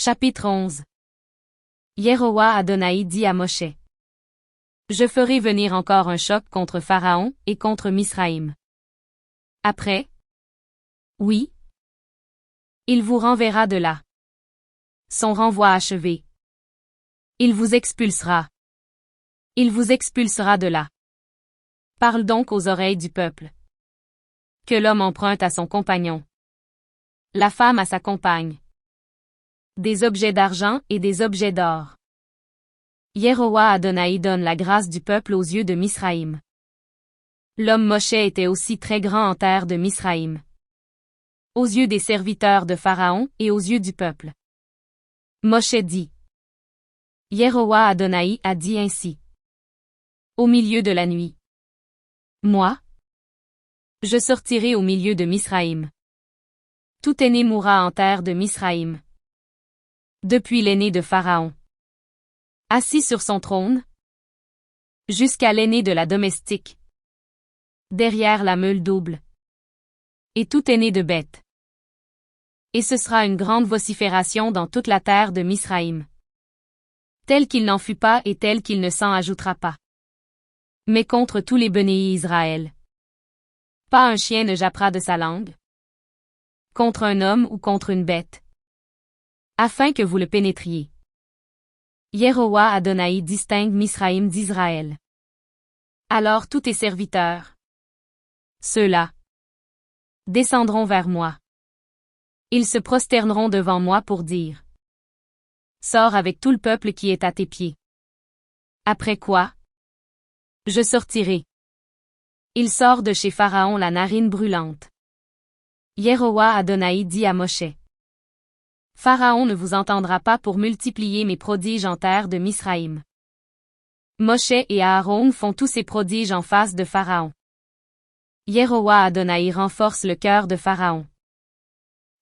Chapitre 11. Yehowa Adonai dit à Moshe: Je ferai venir encore un choc contre Pharaon et contre Misraïm. Après, oui, il vous renverra de là. Son renvoi achevé, il vous expulsera. Il vous expulsera de là. Parle donc aux oreilles du peuple. Que l'homme emprunte à son compagnon, la femme à sa compagne, des objets d'argent et des objets d'or. Yehowa Adonai donne la grâce du peuple aux yeux de Misraïm. L'homme Moshe était aussi très grand en terre de Misraïm, aux yeux des serviteurs de Pharaon et aux yeux du peuple. Moshe dit: Yehowa Adonai a dit ainsi. Au milieu de la nuit, moi, je sortirai au milieu de Misraïm. Tout aîné mourra en terre de Misraïm. Depuis l'aîné de Pharaon, assis sur son trône, jusqu'à l'aîné de la domestique, derrière la meule double, et tout aîné de bête. Et ce sera une grande vocifération dans toute la terre de Misraïm, tel qu'il n'en fut pas et tel qu'il ne s'en ajoutera pas. Mais contre tous les bénis Israël, pas un chien ne jappera de sa langue, contre un homme ou contre une bête, afin que vous le pénétriez. Yehowa Adonai distingue Misraïm d'Israël. Alors tous tes serviteurs, ceux-là, descendront vers moi. Ils se prosterneront devant moi pour dire: Sors avec tout le peuple qui est à tes pieds. Après quoi, je sortirai. Il sort de chez Pharaon la narine brûlante. Yehowa Adonai dit à Moshe: Pharaon ne vous entendra pas pour multiplier mes prodiges en terre de Misraïm. Moshe et Aaron font tous ces prodiges en face de Pharaon. Yehowa Adonai renforce le cœur de Pharaon,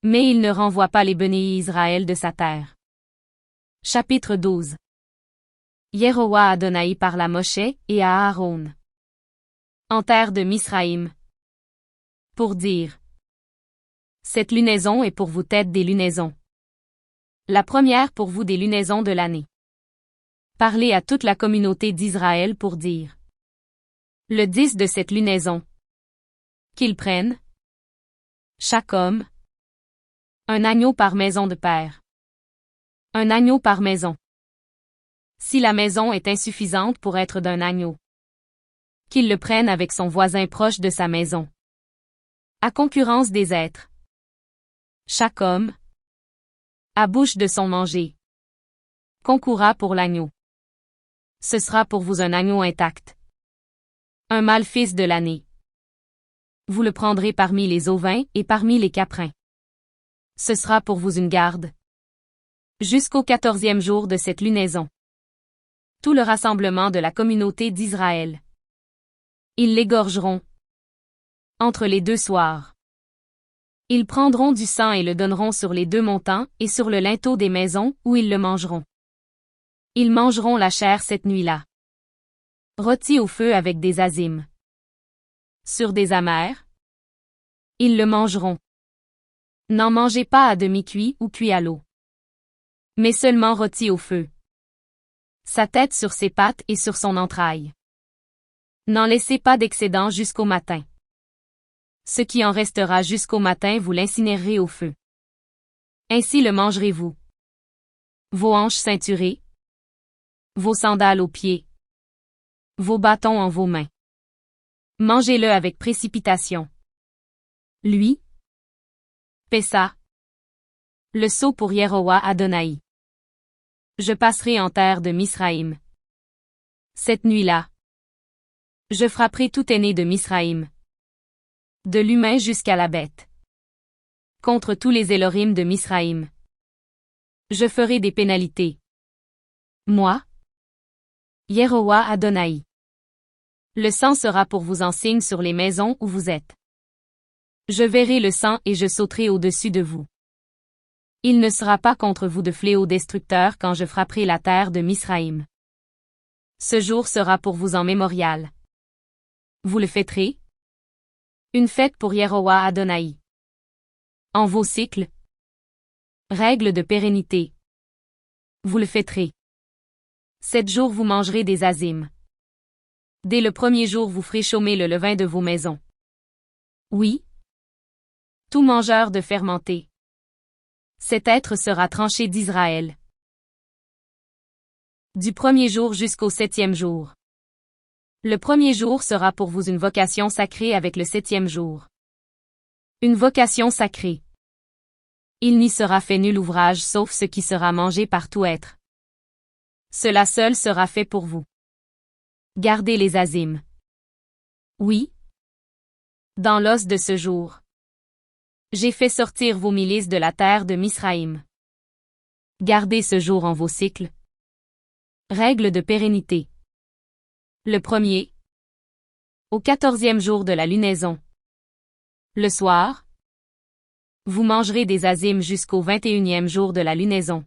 mais il ne renvoie pas les bénis Israël de sa terre. Chapitre 12. Yehowa Adonai parle à Moshe et à Aaron en terre de Misraïm, pour dire: Cette lunaison est pour vous tête des lunaisons. La première pour vous des lunaisons de l'année. Parlez à toute la communauté d'Israël pour dire: Le 10 de cette lunaison, qu'ils prennent, chaque homme, un agneau par maison de père. Un agneau par maison. Si la maison est insuffisante pour être d'un agneau, qu'il le prenne avec son voisin proche de sa maison, à concurrence des êtres. Chaque homme, à bouche de son manger, concourra pour l'agneau. Ce sera pour vous un agneau intact, un mâle fils de l'année. Vous le prendrez parmi les ovins et parmi les caprins. Ce sera pour vous une garde, jusqu'au 14e jour de cette lunaison. Tout le rassemblement de la communauté d'Israël. Ils l'égorgeront entre les deux soirs. Ils prendront du sang et le donneront sur les deux montants et sur le linteau des maisons où ils le mangeront. Ils mangeront la chair cette nuit-là, rôti au feu avec des azimes. Sur des amers, ils le mangeront. N'en mangez pas à demi-cuit ou cuit à l'eau, mais seulement rôti au feu. Sa tête sur ses pattes et sur son entraille. N'en laissez pas d'excédent jusqu'au matin. Ce qui en restera jusqu'au matin vous l'incinérerez au feu. Ainsi le mangerez-vous. Vos hanches ceinturées, vos sandales aux pieds, vos bâtons en vos mains. Mangez-le avec précipitation. Lui, Pessa, le sceau pour Yehowa Adonai. Je passerai en terre de Misraïm. Cette nuit-là, je frapperai tout aîné de Misraïm, de l'humain jusqu'à la bête, contre tous les Élohim de Misraïm. Je ferai des pénalités. Moi, Yehowa Adonai. Le sang sera pour vous en signe sur les maisons où vous êtes. Je verrai le sang et je sauterai au-dessus de vous. Il ne sera pas contre vous de fléau destructeur quand je frapperai la terre de Misraïm. Ce jour sera pour vous en mémorial. Vous le fêterez? Une fête pour Yehowa Adonai. En vos cycles. Règles de pérennité. Vous le fêterez. 7 jours vous mangerez des azimes. Dès le premier jour vous ferez chômer le levain de vos maisons. Oui. Tout mangeur de fermenté. Cet être sera tranché d'Israël. Du premier jour jusqu'au 7e jour. Le premier jour sera pour vous une vocation sacrée avec le 7e jour. Une vocation sacrée. Il n'y sera fait nul ouvrage sauf ce qui sera mangé par tout être. Cela seul sera fait pour vous. Gardez les azimes. Oui. Dans l'os de ce jour. J'ai fait sortir vos milices de la terre de Misraïm. Gardez ce jour en vos cycles. Règle de pérennité. Le premier. Au 14e jour de la lunaison. Le soir. Vous mangerez des azimes jusqu'au 21e jour de la lunaison.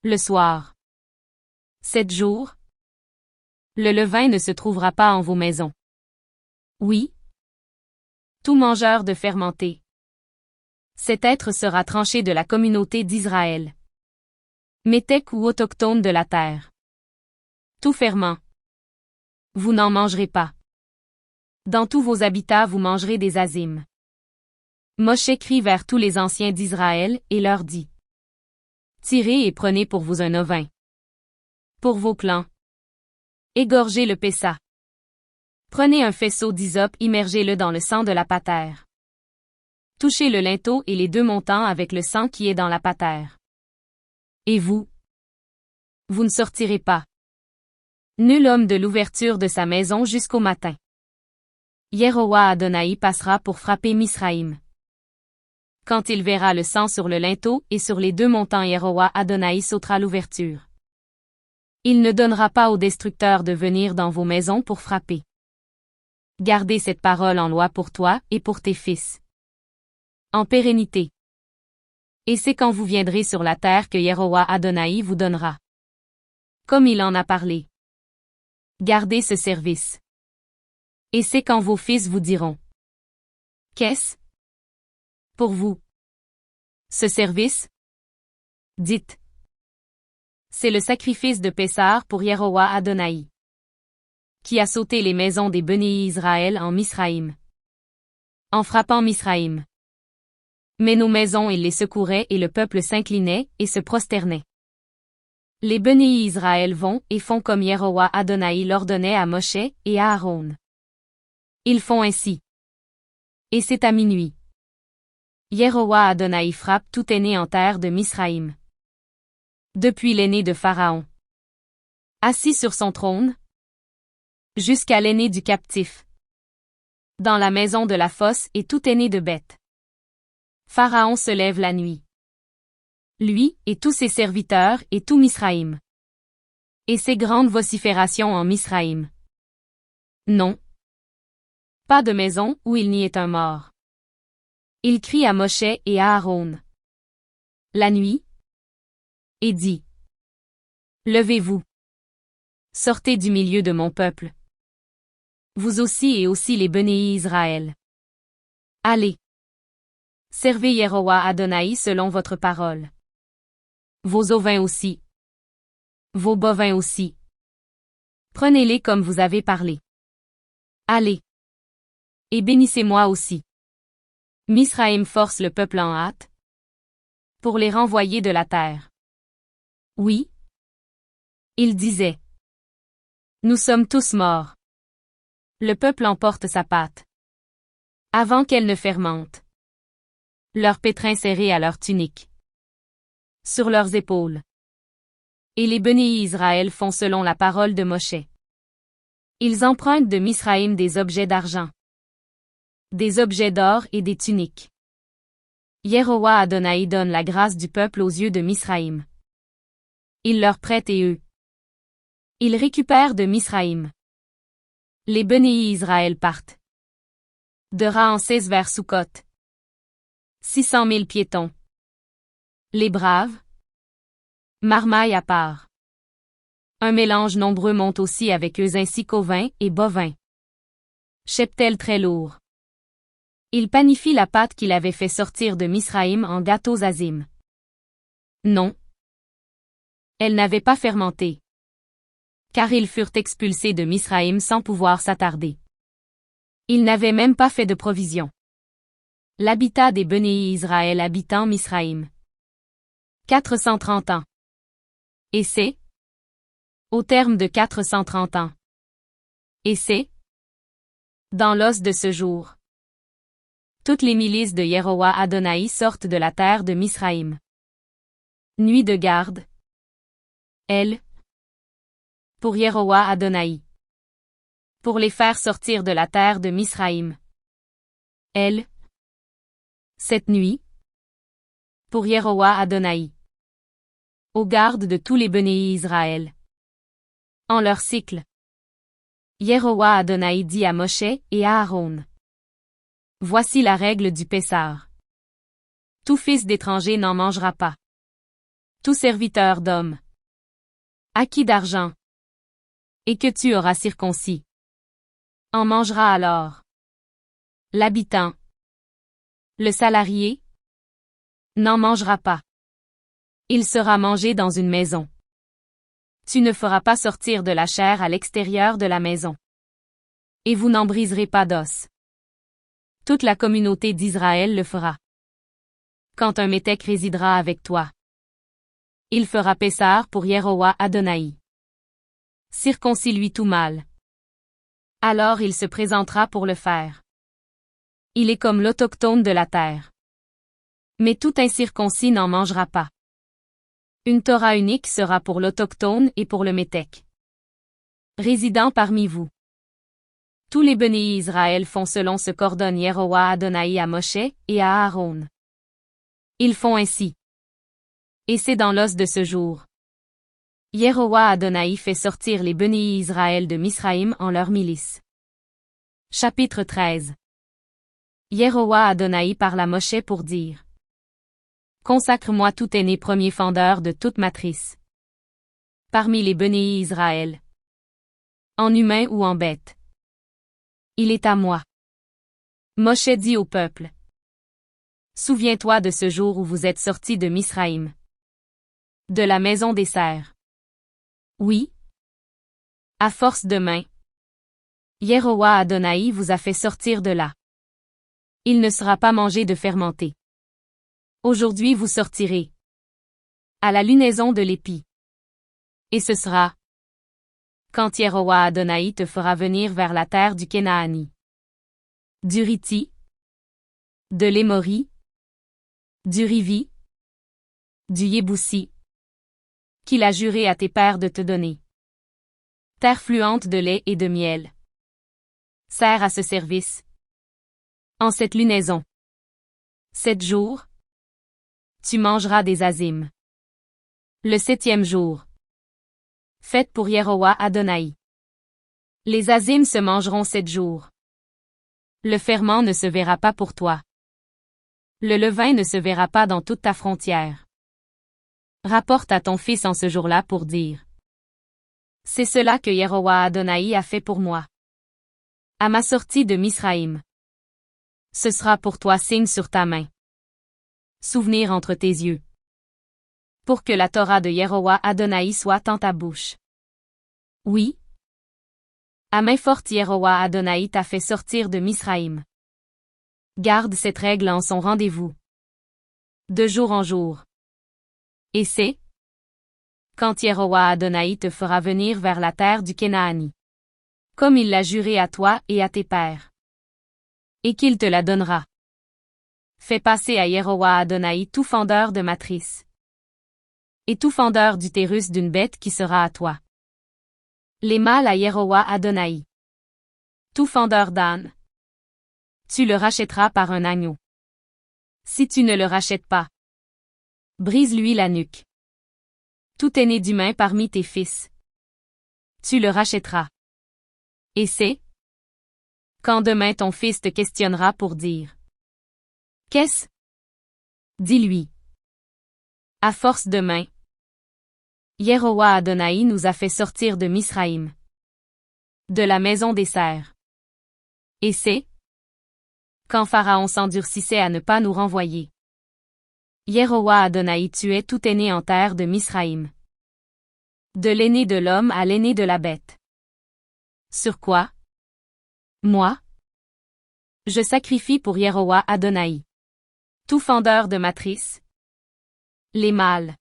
Le soir. 7 jours. Le levain ne se trouvera pas en vos maisons. Oui. Tout mangeur de fermenté. Cet être sera tranché de la communauté d'Israël. Métèque ou autochtone de la terre. Tout ferment. Vous n'en mangerez pas. Dans tous vos habitats vous mangerez des azimes. Moshe crie vers tous les anciens d'Israël et leur dit. Tirez et prenez pour vous un ovin. Pour vos clans. Égorgez le Pessa. Prenez un faisceau d'hysope, immergez-le dans le sang de la patère. Touchez le linteau et les 2 montants avec le sang qui est dans la patère. Et vous? Vous ne sortirez pas. Nul homme de l'ouverture de sa maison jusqu'au matin. Yehowa Adonai passera pour frapper Misraïm. Quand il verra le sang sur le linteau et sur les 2 montants, Yehowa Adonai sautera l'ouverture. Il ne donnera pas au destructeur de venir dans vos maisons pour frapper. Gardez cette parole en loi pour toi et pour tes fils. En pérennité. Et c'est quand vous viendrez sur la terre que Yehowa Adonai vous donnera. Comme il en a parlé. Gardez ce service. Et c'est quand vos fils vous diront. Qu'est-ce? Pour vous. Ce service? Dites. C'est le sacrifice de Pessar pour Yehowa Adonai. Qui a sauté les maisons des bénis Israël en Misraïm. En frappant Misraïm. Mais nos maisons il les secourait et le peuple s'inclinait et se prosternait. Les bénis Israël vont et font comme Yehowa Adonai l'ordonnait à Moshe et à Aaron. Ils font ainsi. Et c'est à minuit. Yehowa Adonai frappe tout aîné en terre de Misraïm. Depuis l'aîné de Pharaon. Assis sur son trône. Jusqu'à l'aîné du captif. Dans la maison de la fosse et tout aîné de bête. Pharaon se lève la nuit. Lui, et tous ses serviteurs, et tout Misraïm. Et ses grandes vociférations en Misraïm. Non. Pas de maison où il n'y ait un mort. Il crie à Moshe et à Aaron. La nuit. Et dit. Levez-vous. Sortez du milieu de mon peuple. Vous aussi et aussi les bénis Israël. Allez. Servez Yehowa Adonai selon votre parole. Vos ovins aussi. Vos bovins aussi. Prenez-les comme vous avez parlé. Allez. Et bénissez-moi aussi. Misraïm force le peuple en hâte. Pour les renvoyer de la terre. Oui. Il disait. Nous sommes tous morts. Le peuple emporte sa pâte. Avant qu'elle ne fermente. Leurs pétrins serrés à leur tunique. Sur leurs épaules. Et les bénis Israël font selon la parole de Moshe. Ils empruntent de Misraïm des objets d'argent. Des objets d'or et des tuniques. Yehowa Adonai donne la grâce du peuple aux yeux de Misraïm. Il leur prête et eux. Ils récupèrent de Misraïm. Les bénis Israël partent. De Raamsès vers Sukkot. 600 000 piétons. Les braves. Marmaille à part. Un mélange nombreux monte aussi avec eux ainsi qu'ovins et bovins. Cheptel très lourd. Il panifie la pâte qu'il avait fait sortir de Misraïm en gâteaux azimes. Non. Elles n'avaient pas fermenté. Car ils furent expulsés de Misraïm sans pouvoir s'attarder. Ils n'avaient même pas fait de provision. L'habitat des Bénéi Israël habitant Misraïm. 430 ans. Et c'est, au terme de 430 ans. Et c'est, dans l'os de ce jour. Toutes les milices de Yerowa Adonai sortent de la terre de Misraïm. Nuit de garde. Elle. Pour Yerowa Adonai. Pour les faire sortir de la terre de Misraïm. Elle. Cette nuit. Pour Yerowa Adonai. Aux gardes de tous les Bénéi Israël. En leur cycle. Yerowa Adonai dit à Moshe et à Aaron. Voici la règle du Pessar. Tout fils d'étranger n'en mangera pas. Tout serviteur d'homme. Acquis d'argent. Et que tu auras circoncis. En mangera alors. L'habitant. Le salarié. N'en mangera pas. Il sera mangé dans une maison. Tu ne feras pas sortir de la chair à l'extérieur de la maison. Et vous n'en briserez pas d'os. Toute la communauté d'Israël le fera. Quand un métèque résidera avec toi. Il fera Pessar pour Yerowa Adonai. Circoncis-lui tout mâle. Alors il se présentera pour le faire. Il est comme l'autochtone de la terre. Mais tout incirconcis n'en mangera pas. Une Torah unique sera pour l'autochtone et pour le métèque. Résidant parmi vous. Tous les Bénéi Israël font selon ce qu'ordonne Yerowa Adonai à Moshe et à Aaron. Ils font ainsi. Et c'est dans l'os de ce jour. Yerowa Adonai fait sortir les Bénéi Israël de Misraïm en leur milice. Chapitre 13. Yerowa Adonai parle à Moshe pour dire. Consacre-moi tout aîné premier fendeur de toute matrice. Parmi les Bénéi Israël. En humain ou en bête. Il est à moi. Moshe dit au peuple. Souviens-toi de ce jour où vous êtes sortis de Misraïm. De la maison des serfs. Oui. À force de main. Yerowa Adonai vous a fait sortir de là. Il ne sera pas mangé de fermenté. Aujourd'hui vous sortirez. À la lunaison de l'épi. Et ce sera. Quand Yerowa Adonai te fera venir vers la terre du Kénaani. Du Riti. De l'Émori. Du Rivi. Du Yéboussi. Qu'il a juré à tes pères de te donner. Terre fluente de lait et de miel. Sers à ce service. En cette lunaison. 7 jours. Tu mangeras des azimes. Le 7e jour. Fête pour Yerowa Adonai. Les azimes se mangeront 7 jours. Le ferment ne se verra pas pour toi. Le levain ne se verra pas dans toute ta frontière. Rapporte à ton fils en ce jour-là pour dire. C'est cela que Yerowa Adonai a fait pour moi. À ma sortie de Misraïm. Ce sera pour toi signe sur ta main. Souvenir entre tes yeux. Pour que la Torah de Yerowa Adonai soit en ta bouche. Oui. À main forte Yerowa Adonai t'a fait sortir de Misraïm. Garde cette règle en son rendez-vous. De jour en jour. Et c'est quand Yerowa Adonai te fera venir vers la terre du Kénaani. Comme il l'a juré à toi et à tes pères. Et qu'il te la donnera. Fais passer à Yerowa Adonai tout fendeur de matrice. Et tout fendeur d'utérus d'une bête qui sera à toi. Les mâles à Yerowa Adonai. Tout fendeur d'âne. Tu le rachèteras par un agneau. Si tu ne le rachètes pas. Brise-lui la nuque. Tout aîné d'humain parmi tes fils. Tu le rachèteras. Et c'est quand demain ton fils te questionnera pour dire. Qu'est-ce? Dis-lui. À force de main. Yerowa Adonai nous a fait sortir de Misraïm. De la maison des serfs. Et c'est quand Pharaon s'endurcissait à ne pas nous renvoyer. Yerowa Adonai tuait tout aîné en terre de Misraïm. De l'aîné de l'homme à l'aîné de la bête. Sur quoi? Moi? Je sacrifie pour Yehowa Adonai. Tout fendeur de matrice. Les mâles.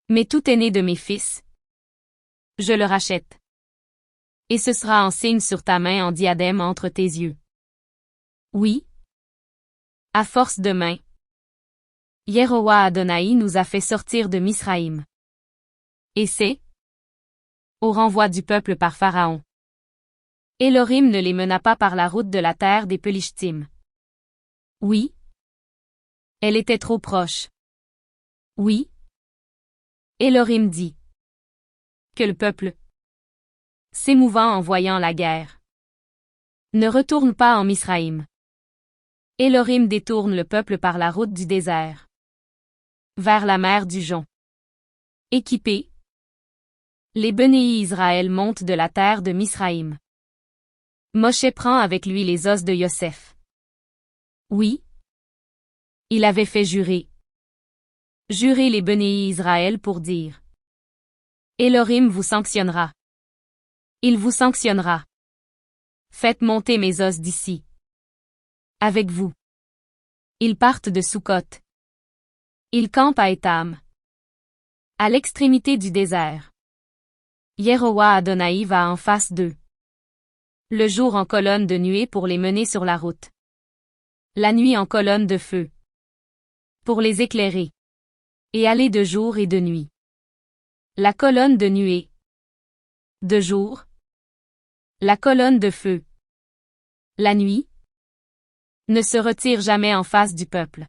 Mais tout aîné de mes fils. Je le rachète. Et ce sera en signe sur ta main en diadème entre tes yeux. Oui. À force de main. Yehowa Adonai nous a fait sortir de Misraïm. Et c'est au renvoi du peuple par Pharaon. Élohim ne les mena pas par la route de la terre des Pelishtim. Oui. Elle était trop proche. Oui. Élohim dit que le peuple, s'émouvant en voyant la guerre, ne retourne pas en Misraïm. Élohim détourne le peuple par la route du désert, vers la mer du Jon. Équipés, les Bénéis Israël montent de la terre de Misraïm. Moshe prend avec lui les os de Yosef. Oui. Il avait fait jurer les Bénéis Israël pour dire Élohim vous sanctionnera. Il vous sanctionnera. Faites monter mes os d'ici. Avec vous. Ils partent de Sukkot. Ils campent à Étam, à l'extrémité du désert. Yehowa Adonai va en face d'eux. Le jour en colonne de nuée pour les mener sur la route. La nuit en colonne de feu. Pour les éclairer. Et aller de jour et de nuit. La colonne de nuée. De jour. La colonne de feu. La nuit. Ne se retire jamais en face du peuple.